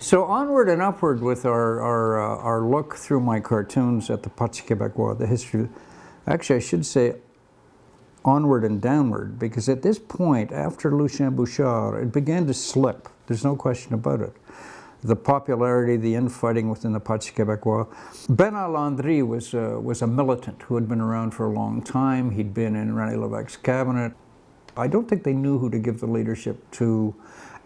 So onward and upward with our look through my cartoons at the Parti Quebecois, the history, actually I should say onward and downward, because at this point, after Lucien Bouchard, it began to slip. There's no question about it. The popularity, the infighting within the Parti Quebecois. Bernard Landry was a militant who had been around for a long time. He'd been in René Lévesque's cabinet. I don't think they knew who to give the leadership to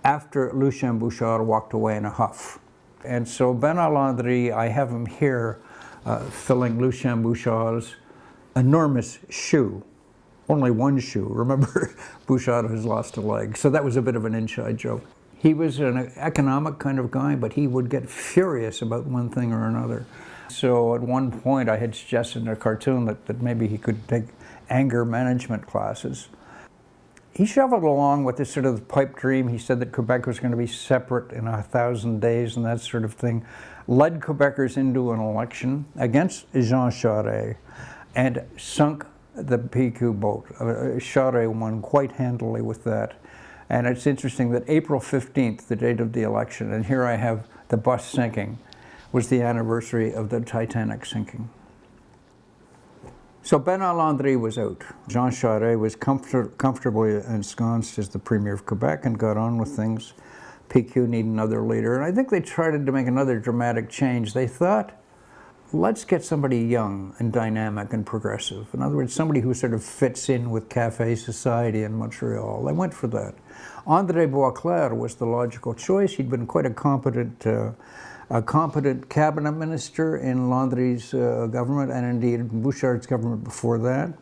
after Lucien Bouchard walked away in a huff. And so Bernard Landry, I have him here filling Lucien Bouchard's enormous shoe. Only one shoe. Remember, Bouchard has lost a leg. So that was a bit of an inside joke. He was an economic kind of guy, but he would get furious about one thing or another. So at one point I had suggested in a cartoon that maybe he could take anger management classes. He shuffled along with this sort of pipe dream. He said that Quebec was going to be separate in 1,000 days and that sort of thing. Led Quebecers into an election against Jean Charest and sunk the PQ boat. Charest won quite handily with that. And it's interesting that April 15th, the date of the election, and here I have the bus sinking, was the anniversary of the Titanic sinking. So Bernard Landry was out. Jean Charest was comfortably ensconced as the Premier of Quebec and got on with things. PQ needed another leader. And I think they tried to make another dramatic change. They thought, let's get somebody young and dynamic and progressive. In other words, somebody who sort of fits in with cafe society in Montreal. They went for that. André Boisclair was the logical choice. He'd been quite a competent cabinet minister in Landry's government, and indeed Bouchard's government before that.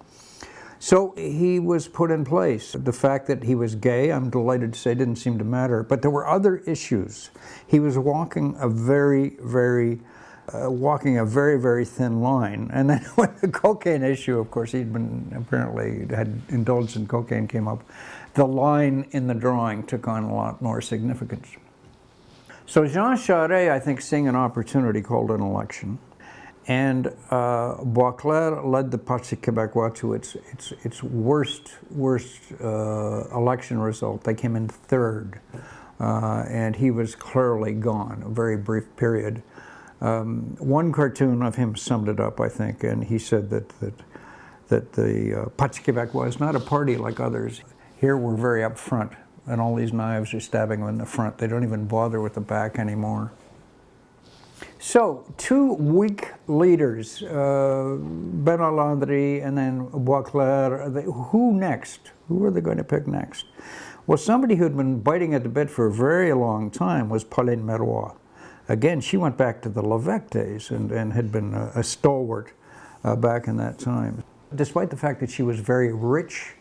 So he was put in place. The fact that he was gay, I'm delighted to say, didn't seem to matter. But there were other issues. He was walking a very, very thin line. And then when the cocaine issue, of course, apparently had indulged in cocaine, came up, the line in the drawing took on a lot more significance. So Jean Charest, I think, seeing an opportunity, called an election. And Boisclair led the Parti Quebecois to its worst election result. They came in third. And he was clearly gone, a very brief period. One cartoon of him summed it up, I think, and he said that the Parti Quebecois is not a party like others. Here we're very up front, and all these knives are stabbing them in the front. They don't even bother with the back anymore. So, two weak leaders, Bernard Landry and then Boisclair. Who next? Who are they going to pick next? Well, somebody who had been biting at the bit for a very long time was Pauline Marois. Again, she went back to the Lévesque days and had been a stalwart back in that time. Despite the fact that she was very rich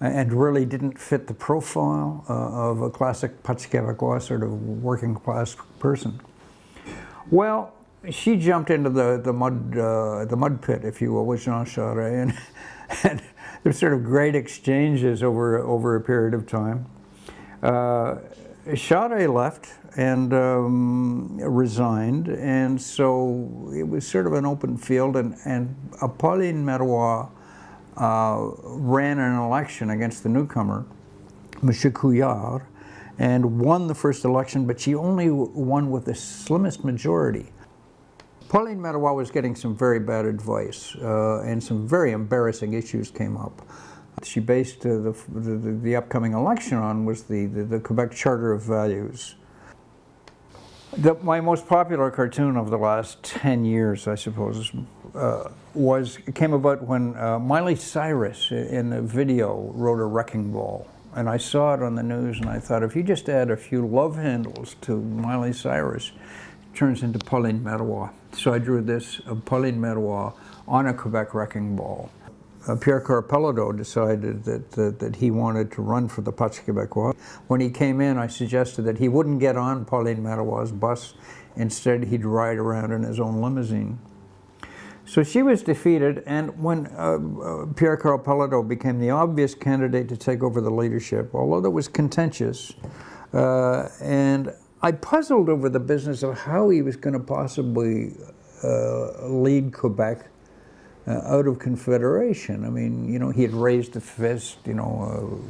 and really didn't fit the profile of a classic Parti Quebecois sort of working class person. Well, she jumped into the mud pit, if you will, with Jean Charest, and there's sort of great exchanges over a period of time. Charest left and resigned, and so it was sort of an open field, and Pauline Marois ran an election against the newcomer, Monsieur Couillard, and won the first election, but she only won with the slimmest majority. Pauline Marois was getting some very bad advice, and some very embarrassing issues came up. She based the upcoming election on was the Quebec Charter of Values. My most popular cartoon of the last 10 years, I suppose, came about when Miley Cyrus in a video wrote a wrecking ball. And I saw it on the news and I thought, if you just add a few love handles to Miley Cyrus, it turns into Pauline Marois. So I drew this of Pauline Marois on a Quebec wrecking ball. Pierre Carpelado decided that he wanted to run for the Parti Quebecois. When he came in, I suggested that he wouldn't get on Pauline Marois' bus. Instead, he'd ride around in his own limousine. So she was defeated, and when Pierre Carpelado became the obvious candidate to take over the leadership, although that was contentious, and I puzzled over the business of how he was going to possibly lead Quebec out of Confederation. I mean, you know, he had raised a fist, you know,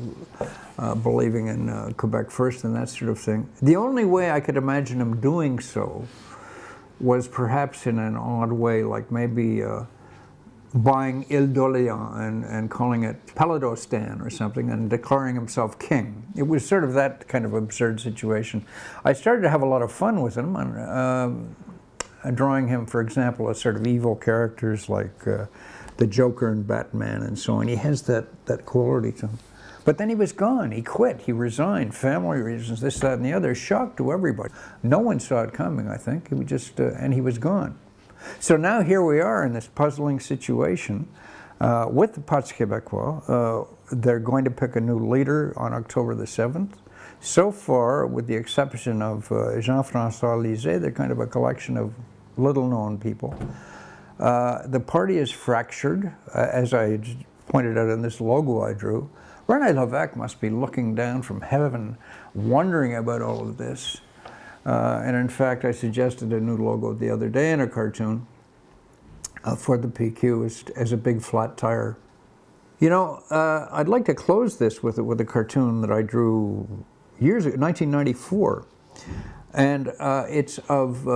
believing in Quebec first and that sort of thing. The only way I could imagine him doing so was perhaps in an odd way, like maybe buying Ile d'Orléans and calling it Paladostan or something and declaring himself king. It was sort of that kind of absurd situation. I started to have a lot of fun with him, and drawing him, for example, as sort of evil characters like the Joker and Batman and so on. He has that quality to him. But then he was gone. He quit. He resigned. Family reasons, this, that, and the other. Shock to everybody. No one saw it coming, I think. He was just, and he was gone. So now here we are in this puzzling situation with the Parti Quebecois. They're going to pick a new leader on October the 7th. So far, with the exception of Jean-François Lisée, they're kind of a collection of little-known people. The party is fractured, as I pointed out in this logo I drew. René Lévesque must be looking down from heaven, wondering about all of this. And in fact, I suggested a new logo the other day in a cartoon for the PQ as a big flat tire. You know, I'd like to close this with a cartoon that I drew years ago, 1994. And it's of,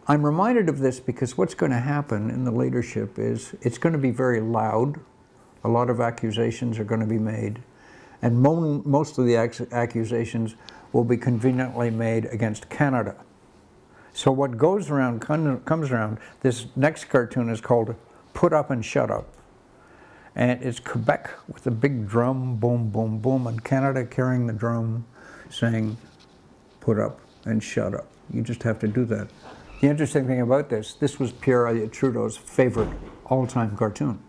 I'm reminded of this because what's going to happen in the leadership is it's going to be very loud. A lot of accusations are going to be made. And most of the accusations will be conveniently made against Canada. So what goes around comes around. This next cartoon is called Put Up and Shut Up. And it's Quebec with a big drum, boom, boom, boom, and Canada carrying the drum saying, put up and shut up. You just have to do that. The interesting thing about this was Pierre Elliott Trudeau's favorite all-time cartoon.